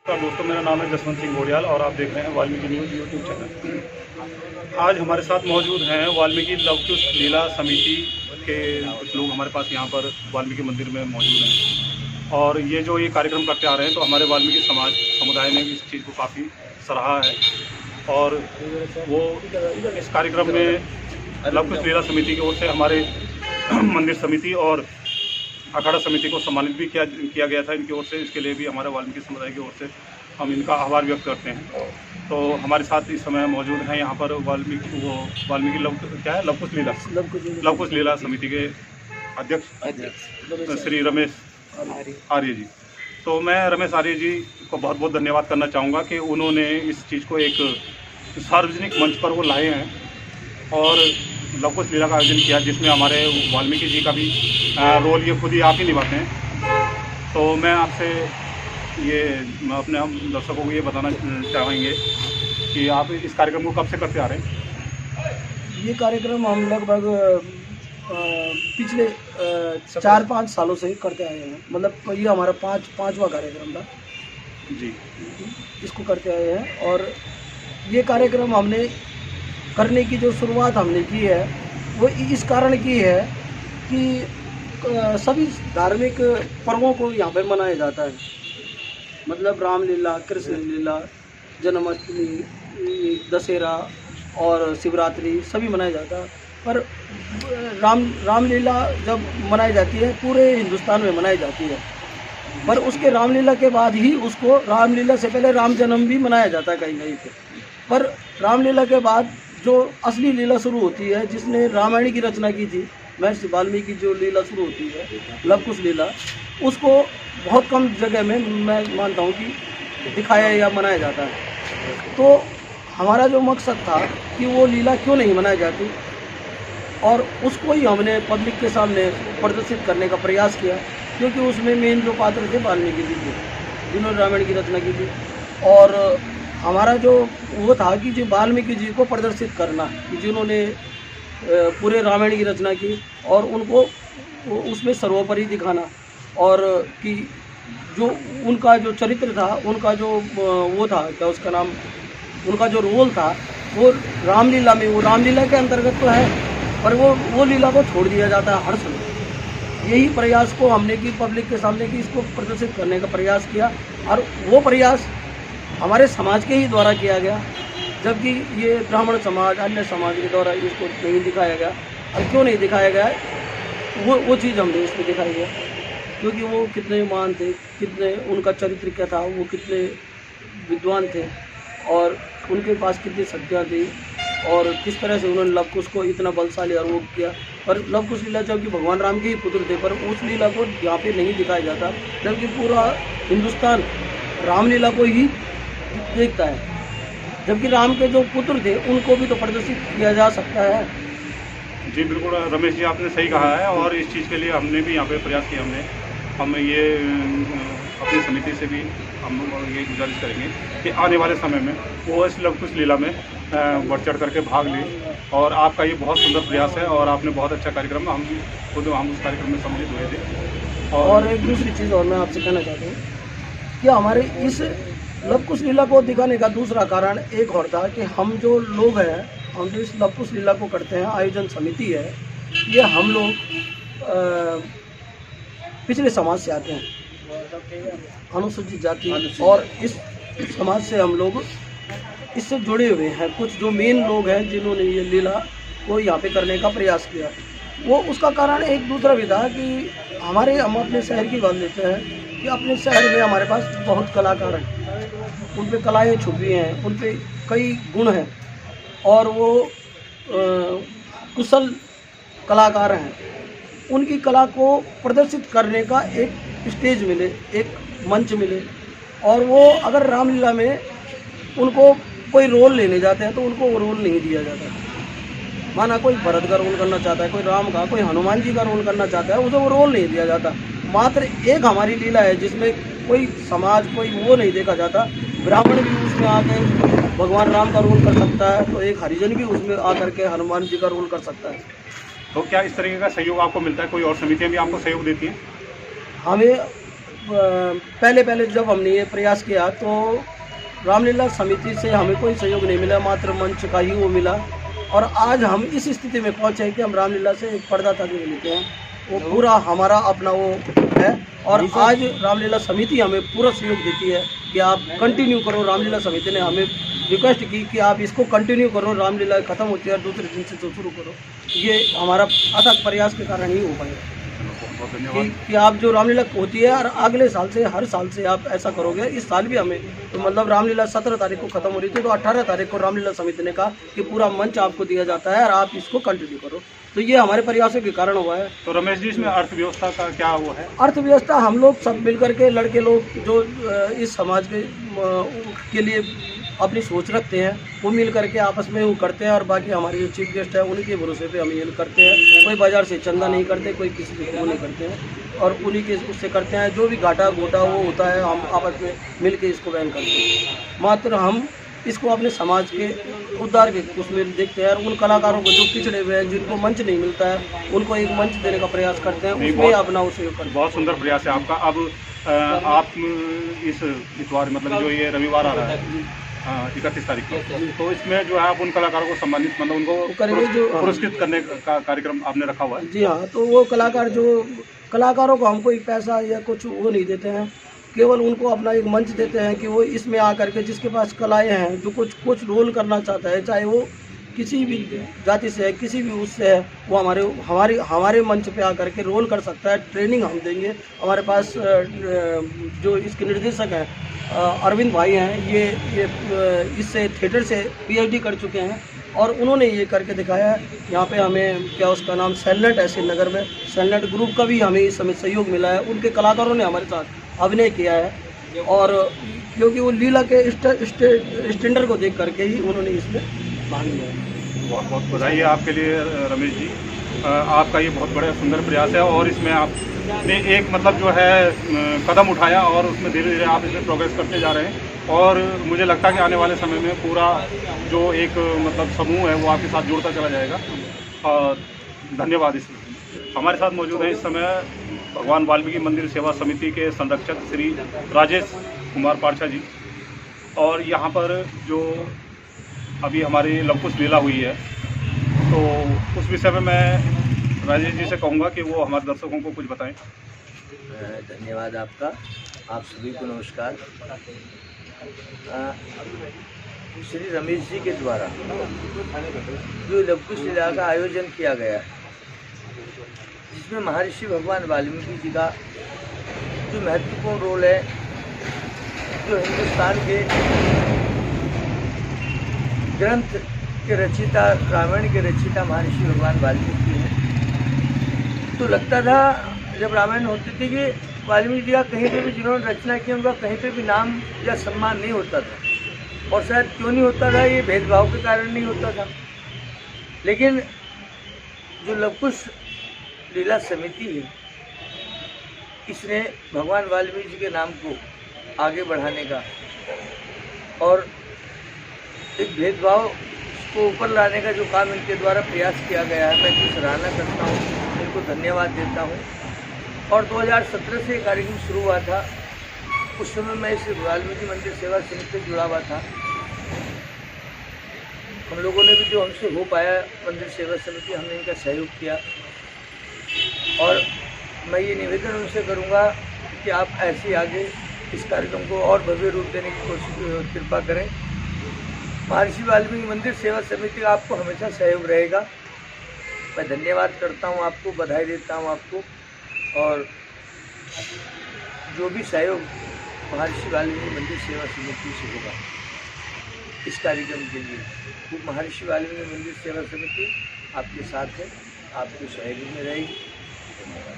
दोस्तों, मेरा नाम है जसवंत सिंह गोडियाल और आप देख रहे हैं वाल्मीकि न्यूज़ यूट्यूब चैनल। आज हमारे साथ मौजूद हैं वाल्मीकि लवकुश लीला समिति के कुछ लोग हमारे पास यहाँ पर वाल्मीकि मंदिर में मौजूद हैं और ये जो ये कार्यक्रम करते आ रहे हैं तो हमारे वाल्मीकि समुदाय ने भी इस चीज़ को काफ़ी सराहा है और वो इस कार्यक्रम में लवकुश लीला समिति की ओर से हमारे मंदिर समिति और अखाड़ा समिति को सम्मानित भी किया गया था इनकी ओर से। इसके लिए भी हमारे वाल्मीकि समुदाय की ओर से हम इनका आभार व्यक्त करते हैं। तो हमारे साथ इस समय मौजूद हैं यहाँ पर वाल्मीकि लवकुश लीला समिति के अध्यक्ष श्री रमेश आर्य जी। तो मैं रमेश आर्य जी को बहुत बहुत धन्यवाद करना चाहूँगा कि उन्होंने इस चीज़ को एक सार्वजनिक मंच पर वो लाए हैं और लवकुश लीला का आयोजन किया, जिसमें हमारे वाल्मीकि जी का भी रोल ये खुद ही आप ही निभाते हैं। तो मैं आपसे अपने हम दर्शकों को ये बताना चाहेंगे कि आप इस कार्यक्रम को कब से करते आ रहे हैं? ये कार्यक्रम हम लगभग पिछले 4-5 सालों से करते आए हैं। मतलब ये हमारा पाँचवा कार्यक्रम था जी, इसको करते आए हैं। और ये कार्यक्रम हमने करने की जो शुरुआत हमने की है वो इस कारण की है कि सभी धार्मिक पर्वों को यहाँ पर मनाया जाता है। मतलब रामलीला, कृष्ण लीला, जन्माष्टमी, दशहरा और शिवरात्रि सभी मनाया जाता है। पर रामलीला जब मनाई जाती है पूरे हिंदुस्तान में मनाई जाती है, पर उसके रामलीला के बाद ही उसको रामलीला से पहले राम जन्म भी मनाया जाता है कहीं कहीं पे। पर रामलीला के बाद जो असली लीला शुरू होती है, जिसने रामायण की रचना की थी, महर्षि वाल्मीकि की जो लीला शुरू होती है लवकुश लीला, उसको बहुत कम जगह में मैं मानता हूँ कि दिखाया या मनाया जाता है। तो हमारा जो मकसद था कि वो लीला क्यों नहीं मनाई जाती और उसको ही हमने पब्लिक के सामने प्रदर्शित करने का प्रयास किया, क्योंकि उसमें मेन जो पात्र थे वाल्मीकि जी थे, जिन्होंने रामायण की रचना की थी। और हमारा जो वो था कि जो वाल्मीकि जी को प्रदर्शित करना, कि जिन्होंने पूरे रामायण की रचना की और उनको उसमें सर्वोपरि दिखाना, और कि जो उनका जो चरित्र था, उनका जो वो था, क्या उसका नाम, उनका जो रोल था वो रामलीला में, वो रामलीला के अंतर्गत तो है, पर वो लीला को छोड़ दिया जाता है हर समय। यही प्रयास को हमने की पब्लिक के सामने कि इसको प्रदर्शित करने का प्रयास किया, और वो प्रयास हमारे समाज के ही द्वारा किया गया, जबकि ये ब्राह्मण समाज, अन्य समाज के द्वारा इसको नहीं दिखाया गया। और क्यों नहीं दिखाया गया वो चीज़ हमने इसमें दिखाई गया, क्योंकि वो कितने महान थे, कितने उनका चरित्र क्या था, वो कितने विद्वान थे और उनके पास कितनी शक्तियाँ थी, और किस तरह से उन्होंने लवकुश को इतना बलशाली और वो किया। पर लवकुश लीला जबकि भगवान राम के ही पुत्र थे, पर उस लीला को यहाँ पे नहीं दिखाया जाता, जबकि पूरा हिंदुस्तान रामलीला को ही देखता है। जबकि राम के जो पुत्र थे उनको भी तो प्रदर्शित किया जा सकता है। जी बिल्कुल रमेश जी, आपने सही कहा है और इस चीज़ के लिए हमने भी यहाँ पे प्रयास किया। हम ये अपनी समिति से भी हम ये गुजारिश करेंगे कि आने वाले समय में वो इस लवकुश लीला में बढ़ चढ़ करके भाग लें। और आपका ये बहुत सुंदर प्रयास है और आपने बहुत अच्छा कार्यक्रम, हम उस कार्यक्रम में सम्मिलित हुए थे। और एक दूसरी चीज़ और मैं आपसे कहना चाहता हूँ कि हमारे इस लवकुश लीला को दिखाने का दूसरा कारण एक और था कि हम जो लोग हैं, हम जो इस लवकुश लीला को करते हैं, आयोजन समिति है, ये हम लोग पिछले समाज से आते हैं, अनुसूचित जाति, और इस समाज से हम लोग इससे जुड़े हुए हैं। कुछ जो मेन लोग हैं जिन्होंने ये लीला को यहाँ पे करने का प्रयास किया, वो उसका कारण एक दूसरा भी था कि हम अपने शहर की बात लेते हैं कि अपने शहर में हमारे पास बहुत कलाकार हैं, उन पे कलाएँ छुपी हैं, उन पे कई गुण हैं और वो कुशल कलाकार हैं। उनकी कला को प्रदर्शित करने का एक स्टेज मिले, एक मंच मिले, और वो अगर रामलीला में उनको कोई रोल लेने जाते हैं तो उनको वो रोल नहीं दिया जाता। माना कोई भरत का रोल करना चाहता है, कोई राम का, कोई हनुमान जी का रोल करना चाहता है, उसे वो रोल नहीं दिया जाता। मात्र एक हमारी लीला है जिसमें कोई समाज, कोई वो नहीं देखा जाता। ब्राह्मण भी उसमें आके भगवान राम का रोल कर सकता है, तो एक हरिजन भी उसमें आकर के हनुमान जी का रोल कर सकता है। तो क्या इस तरीके का सहयोग आपको मिलता है? कोई और समितियां भी आपको सहयोग देती हैं? हमें पहले पहले जब हमने ये प्रयास किया तो रामलीला समिति से हमें कोई सहयोग नहीं मिला, मात्र मंच का ही वो मिला। और आज हम इस स्थिति में पहुँचे हैं कि हम रामलीला से एक पर्दा तक नहीं लेते हैं, वो पूरा हमारा अपना वो है। और आज रामलीला समिति हमें पूरा सहयोग देती है कि आप कंटिन्यू करो। रामलीला समिति ने हमें रिक्वेस्ट की कि आप इसको कंटिन्यू करो, रामलीला खत्म होती है और दूसरे दिन से तो शुरू करो। ये हमारा अथक प्रयास के कारण ही हो पाएगा बहुत धन्यवाद। कि आप जो रामलीला होती है और अगले साल से हर साल से आप ऐसा करोगे। इस साल भी हमें तो मतलब रामलीला 17 तारीख को ख़त्म हो रही थी, तो 18 तारीख को रामलीला समिति ने कहा कि पूरा मंच आपको दिया जाता है और आप इसको कंटिन्यू करो। तो ये हमारे प्रयासों के कारण हुआ है। तो रमेश जी, इसमें अर्थव्यवस्था का क्या वो है? अर्थव्यवस्था हम लोग सब मिलकर के, लड़के लोग जो इस समाज के लिए अपनी सोच रखते हैं, वो मिल करके आपस में वो करते हैं। और बाकी हमारे जो चीफ गेस्ट है उन्हीं के भरोसे पे हम ये करते हैं। कोई बाजार से चंदा नहीं करते, कोई किसी से वो नहीं करते हैं, और उन्हीं के उससे करते हैं। जो भी घाटा घोटा वो होता है हम आपस में मिल के इसको वहन करते हैं। मात्र हम इसको अपने समाज के उद्धार के उसमें देखते हैं। और उन कलाकारों को जो पिछड़े हुए हैं, जिनको मंच नहीं मिलता है, उनको एक मंच देने का प्रयास करते हैं, उसमें अपना वो सहयोग करते हैं। बहुत सुंदर प्रयास है आपका। अब आप इस इतवार मतलब जो ये रविवार आ रहा है 31 तारीख को, तो इसमें जो है आप उन कलाकारों को सम्मानित मतलब उनको पुरस्कृत करने का कार्यक्रम आपने रखा हुआ है? जी हाँ, तो वो कलाकार जो कलाकारों को हम कोई पैसा या कुछ वो नहीं देते हैं, केवल उनको अपना एक मंच देते हैं कि वो इसमें आकर के जिसके पास कलाएँ हैं, जो कुछ रोल करना चाहता है, चाहे वो किसी भी जाति से है, किसी भी उससे है, वो हमारे मंच पे आकर के रोल कर सकता है। ट्रेनिंग हम देंगे। हमारे पास जो इसके निर्देशक हैं अरविंद भाई हैं, ये इससे थिएटर से PhD कर चुके हैं और उन्होंने ये करके दिखाया है। यहाँ पे हमें क्या उसका नाम सेलनेट है श्रीनगर में, सेलनेट ग्रुप का भी हमें इस समय सहयोग मिला है। उनके कलाकारों ने हमारे साथ अभिनय किया है और क्योंकि वो लीला के स्टैंडर्ड को देख करके ही उन्होंने इसमें भाग लिया है। बहुत बहुत बधाई है आपके लिए रमेश जी। आपका ये बहुत बड़ा सुंदर प्रयास है और इसमें आपने एक मतलब जो है कदम उठाया और उसमें धीरे धीरे आप इसमें प्रोग्रेस करते जा रहे हैं। और मुझे लगता है कि आने वाले समय में पूरा जो एक मतलब समूह है वो आपके साथ जुड़ता चला जाएगा। और धन्यवाद। इस हमारे साथ मौजूद हैं इस समय भगवान वाल्मीकि मंदिर सेवा समिति के संरक्षक श्री राजेश कुमार पारछा जी। और यहाँ पर जो अभी हमारी लवकुश लीला हुई है, तो उस विषय में मैं राजेश जी से कहूँगा कि वो हमारे दर्शकों को कुछ बताएं। धन्यवाद आपका। आप सभी को नमस्कार। श्री रमेश जी के द्वारा जो लवकुश लीला का आयोजन किया गया, जिसमें महर्षि भगवान वाल्मीकि जी का जो महत्वपूर्ण रोल है, जो हिंदुस्तान के ग्रंथ के रचयिता, रामायण के रचयिता महर्षि भगवान वाल्मीकि हैं। तो लगता था जब रामायण होती थी कि वाल्मीकि जी का कहीं पे भी जिन्होंने रचना की उनका कहीं पे भी नाम या सम्मान नहीं होता था। और शायद क्यों नहीं होता था, ये भेदभाव के कारण नहीं होता था। लेकिन जो लवकुश लीला समिति है, इसने भगवान वाल्मीकि जी के नाम को आगे बढ़ाने का और एक भेदभाव को ऊपर लाने का जो काम इनके द्वारा प्रयास किया गया है, मैं इसकी सराहना करता हूँ, इनको धन्यवाद देता हूँ। और 2017 से ये कार्यक्रम शुरू हुआ था। उस समय मैं इस वाल्मीकि मंदिर सेवा समिति से जुड़ा हुआ था। हम लोगों ने भी जो हमसे हो पाया मंदिर सेवा समिति, हमने इनका सहयोग किया। और मैं ये निवेदन उनसे करूँगा कि आप ऐसे आगे इस कार्यक्रम को और भव्य रूप देने की कोशिश कृपा करें। महर्षि वाल्मीकि मंदिर सेवा समिति का आपको हमेशा सहयोग रहेगा। मैं धन्यवाद करता हूँ आपको, बधाई देता हूँ आपको। और जो भी सहयोग महर्षि वाल्मीकि मंदिर सेवा समिति से होगा इस कार्यक्रम के लिए, वो महर्षि वाल्मीकि मंदिर सेवा समिति आपके साथ है, आपके सहयोग में रहेगी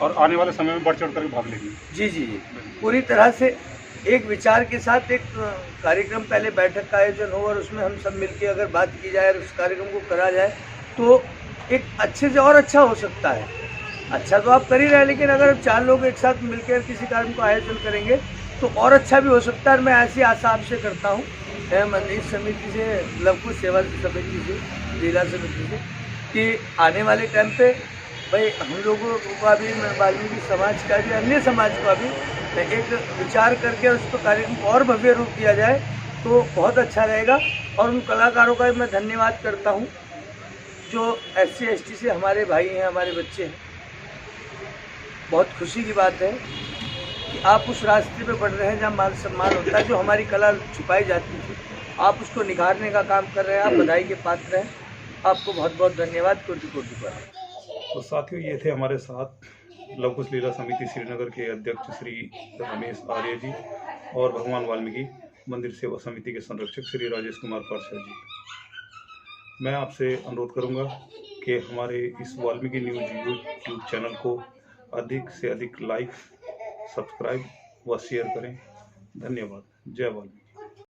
और आने वाले समय में बढ़ चढ़ कर भाग लेंगे। जी जी जी, पूरी तरह से एक विचार के साथ एक कार्यक्रम, पहले बैठक का आयोजन हो और उसमें हम सब मिलकर अगर बात की जाए और उस कार्यक्रम को करा जाए तो एक अच्छे से और अच्छा हो सकता है। अच्छा तो आप कर ही रहे, लेकिन अगर 4 लोग एक साथ मिलकर किसी कार्यक्रम को आयोजन करेंगे तो और अच्छा भी हो सकता है। मैं ऐसी आशा आपसे करता हूँ मंदिर समिति से, लवकुश सेवा समिति से, लीला समिति से, कि आने वाले टाइम पे भाई हम लोगों का भी, वाल्मीकि समाज का भी, अन्य समाज का भी एक विचार करके उसको कार्यक्रम को और भव्य रूप दिया जाए तो बहुत अच्छा रहेगा। और उन कलाकारों का भी मैं धन्यवाद करता हूँ जो SC ST से हमारे भाई हैं, हमारे बच्चे हैं। बहुत खुशी की बात है कि आप उस रास्ते पे बढ़ रहे हैं जहाँ मान सम्मान होता है, जो हमारी कला छुपाई जाती थी, आप उसको निखारने का काम कर रहे हैं। आप बधाई के पात्र हैं, आपको बहुत बहुत धन्यवाद। कोटि-कोटि प्रणाम। तो साथियों, ये थे हमारे साथ लव कुश लीला समिति श्रीनगर के अध्यक्ष श्री रमेश आर्य जी और भगवान वाल्मीकि मंदिर सेवा समिति के संरक्षक श्री राजेश कुमार पार्षद जी। मैं आपसे अनुरोध करूंगा कि हमारे इस वाल्मीकि न्यूज यूट्यूब चैनल को अधिक से अधिक लाइक, सब्सक्राइब व शेयर करें। धन्यवाद। जय वाल्मीकि।